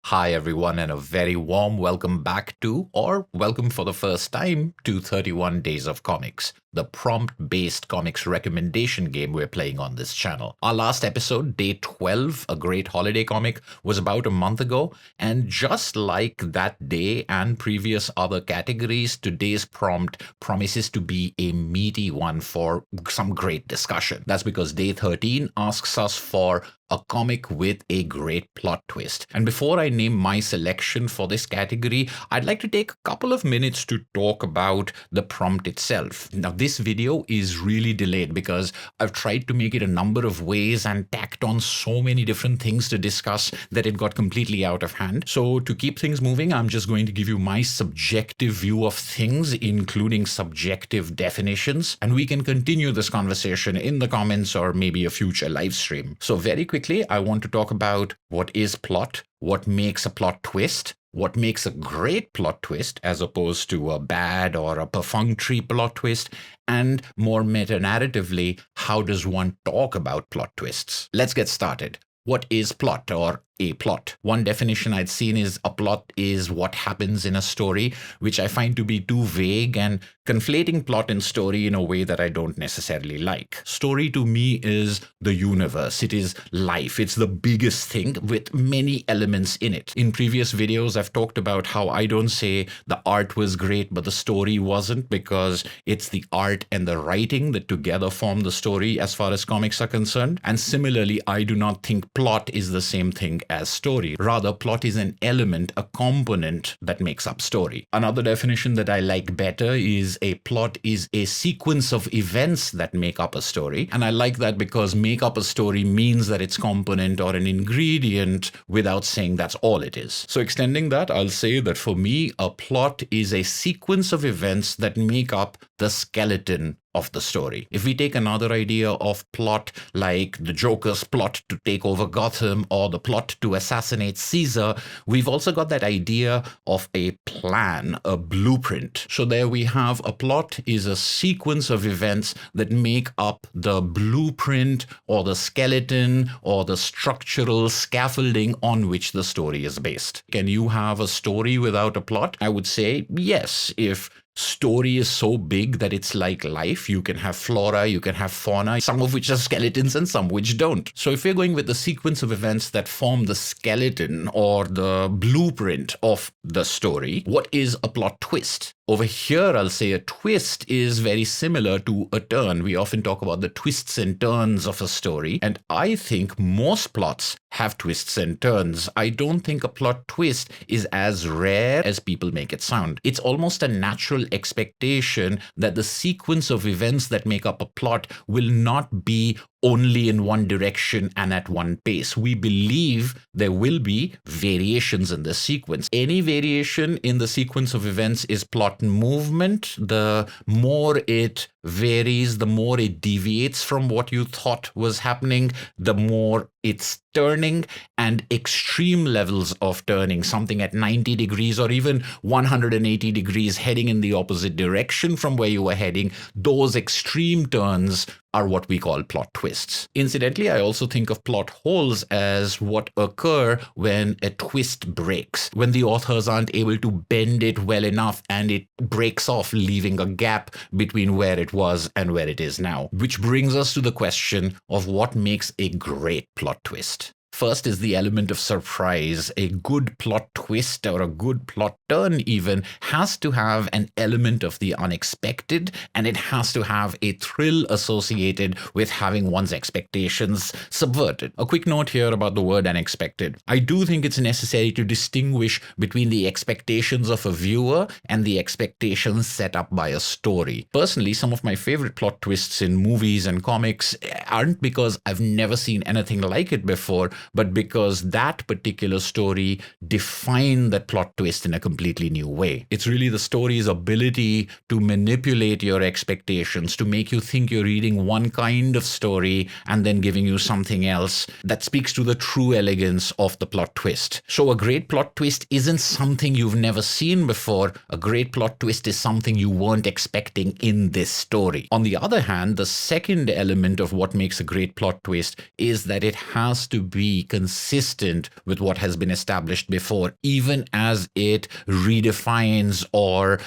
Hi, everyone, and a very warm welcome back to, or welcome for the first time to 31 Days of Comics, the prompt-based comics recommendation game we're playing on this channel. Our last episode, Day 12, a great holiday comic, was about a month ago, and just like that day and previous other categories, today's prompt promises to be a meaty one for some great discussion. That's because Day 13 asks us for a comic with a great plot twist. And before I name my selection for this category, I'd like to take a couple of minutes to talk about the prompt itself. Now, this video is really delayed because I've tried to make it a number of ways and tacked on so many different things to discuss that it got completely out of hand. So to keep things moving, I'm just going to give you my subjective view of things, including subjective definitions, and we can continue this conversation in the comments or maybe a future live stream. So very quickly, I want to talk about what is plot, what makes a plot twist, what makes a great plot twist as opposed to a bad or a perfunctory plot twist, and more meta-narratively, how does one talk about plot twists? Let's get started. What is plot or a plot? One definition I'd seen is a plot is what happens in a story, which I find to be too vague and conflating plot and story in a way that I don't necessarily like. Story to me is the universe. It is life. It's the biggest thing with many elements in it. In previous videos, I've talked about how I don't say the art was great, but the story wasn't, because it's the art and the writing that together form the story as far as comics are concerned. And similarly, I do not think plot is the same thing as story. Rather, plot is an element, a component that makes up story. Another definition that I like better is a plot is a sequence of events that make up a story. And I like that because make up a story means that it's component or an ingredient without saying that's all it is. So extending that, I'll say that for me, a plot is a sequence of events that make up the skeleton of the story. If we take another idea of plot, like the Joker's plot to take over Gotham or the plot to assassinate Caesar, we've also got that idea of a plan, a blueprint. So there we have a plot is a sequence of events that make up the blueprint or the skeleton or the structural scaffolding on which the story is based. Can you have a story without a plot? I would say yes, if story is so big that it's like life. You can have flora, you can have fauna, some of which are skeletons and some which don't. So if we're going with the sequence of events that form the skeleton or the blueprint of the story, what is a plot twist? Over here, I'll say a twist is very similar to a turn. We often talk about the twists and turns of a story, and I think most plots have twists and turns. I don't think a plot twist is as rare as people make it sound. It's almost a natural expectation that the sequence of events that make up a plot will not be only in one direction and at one pace. We believe there will be variations in the sequence. Any variation in the sequence of events is plot movement. The more it varies, the more it deviates from what you thought was happening, the more it's turning, and extreme levels of turning, something at 90 degrees or even 180 degrees heading in the opposite direction from where you were heading, those extreme turns are what we call plot twists. Incidentally, I also think of plot holes as what occur when a twist breaks, when the authors aren't able to bend it well enough and it breaks off, leaving a gap between where it was and where it is now. Which brings us to the question of what makes a great plot twist. First is the element of surprise. A good plot twist or a good plot turn even has to have an element of the unexpected, and it has to have a thrill associated with having one's expectations subverted. A quick note here about the word unexpected. I do think it's necessary to distinguish between the expectations of a viewer and the expectations set up by a story. Personally, some of my favorite plot twists in movies and comics aren't because I've never seen anything like it before, but because that particular story defined that plot twist in a completely new way. It's really the story's ability to manipulate your expectations, to make you think you're reading one kind of story and then giving you something else that speaks to the true elegance of the plot twist. So a great plot twist isn't something you've never seen before. A great plot twist is something you weren't expecting in this story. On the other hand, the second element of what makes a great plot twist is that it has to be be consistent with what has been established before, even as it redefines or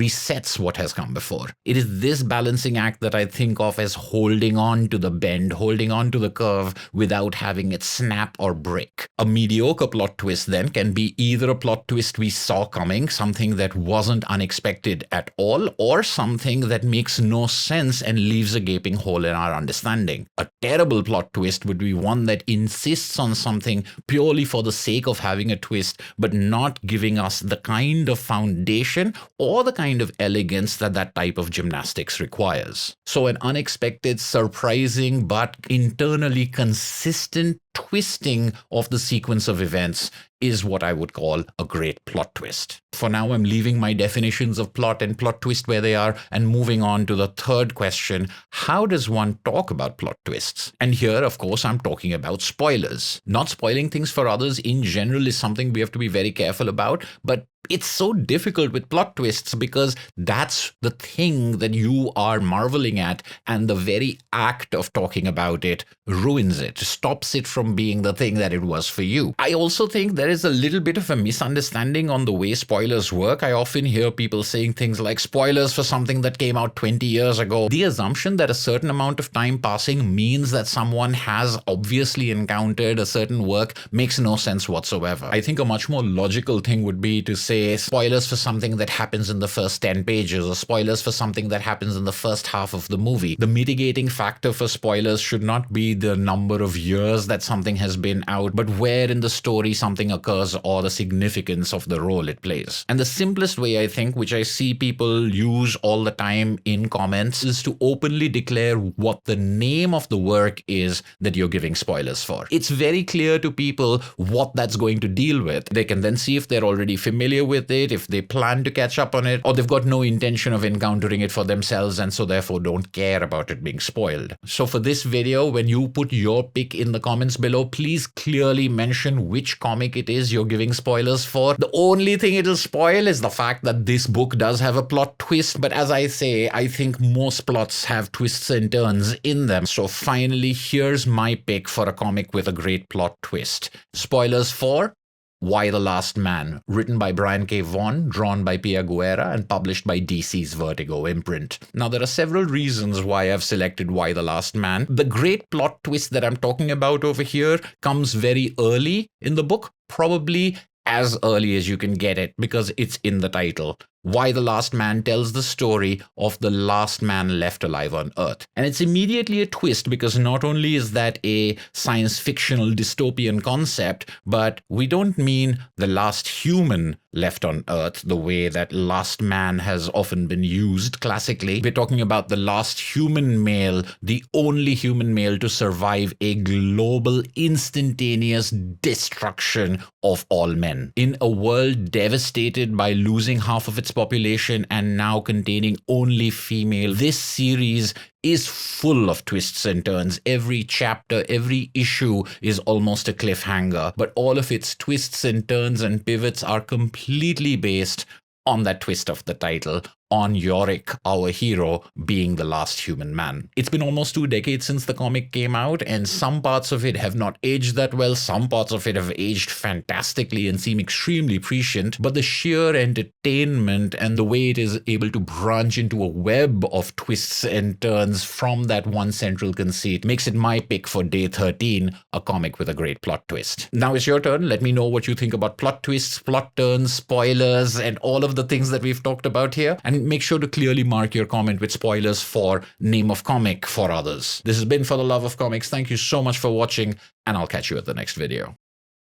resets what has come before. It is this balancing act that I think of as holding on to the bend, holding on to the curve without having it snap or break. A mediocre plot twist then can be either a plot twist we saw coming, something that wasn't unexpected at all, or something that makes no sense and leaves a gaping hole in our understanding. A terrible plot twist would be one that insists on something purely for the sake of having a twist, but not giving us the kind of foundation or the kind of elegance that that type of gymnastics requires. So an unexpected, surprising, but internally consistent twisting of the sequence of events is what I would call a great plot twist. For now, I'm leaving my definitions of plot and plot twist where they are and moving on to the third question: how does one talk about plot twists? And here, of course, I'm talking about spoilers. Not spoiling things for others in general is something we have to be very careful about, but it's so difficult with plot twists because that's the thing that you are marveling at, and the very act of talking about it ruins it, stops it from being the thing that it was for you. I also think there is a little bit of a misunderstanding on the way spoilers work. I often hear people saying things like spoilers for something that came out 20 years ago. The assumption that a certain amount of time passing means that someone has obviously encountered a certain work makes no sense whatsoever. I think a much more logical thing would be to say spoilers for something that happens in the first 10 pages or spoilers for something that happens in the first half of the movie. The mitigating factor for spoilers should not be the number of years that something has been out, but where in the story something occurs or the significance of the role it plays. And the simplest way, I think, which I see people use all the time in comments, is to openly declare what the name of the work is that you're giving spoilers for. It's very clear to people what that's going to deal with. They can then see if they're already familiar with it, if they plan to catch up on it, or they've got no intention of encountering it for themselves and so therefore don't care about it being spoiled. So for this video, when you put your pick in the comments below, please clearly mention which comic it is you're giving spoilers for. The only thing it'll spoil is the fact that this book does have a plot twist, but as I say, I think most plots have twists and turns in them. So finally, here's my pick for a comic with a great plot twist. Spoilers for Y: The Last Man, written by Brian K. Vaughan, drawn by Pia Guerra, and published by DC's Vertigo imprint. Now, there are several reasons why I've selected Y: The Last Man. The great plot twist that I'm talking about over here comes very early in the book, probably as early as you can get it because it's in the title. Y: The Last Man tells the story of the last man left alive on Earth. And it's immediately a twist because not only is that a science fictional dystopian concept, but we don't mean the last human left on Earth the way that last man has often been used classically. We're talking about the last human male, the only human male to survive a global instantaneous destruction of all men. In a world devastated by losing half of its population and now containing only female, this series is full of twists and turns. Every chapter, every issue is almost a cliffhanger, but all of its twists and turns and pivots are completely based on that twist of the title, on Yorick, our hero, being the last human man. It's been almost 2 decades since the comic came out, and some parts of it have not aged that well, some parts of it have aged fantastically and seem extremely prescient, but the sheer entertainment and the way it is able to branch into a web of twists and turns from that one central conceit makes it my pick for day 13, a comic with a great plot twist. Now it's your turn. Let me know what you think about plot twists, plot turns, spoilers, and all of the things that we've talked about here, and make sure to clearly mark your comment with spoilers for name of comic for others. This has been For the Love of Comics. Thank you so much for watching, and I'll catch you at the next video.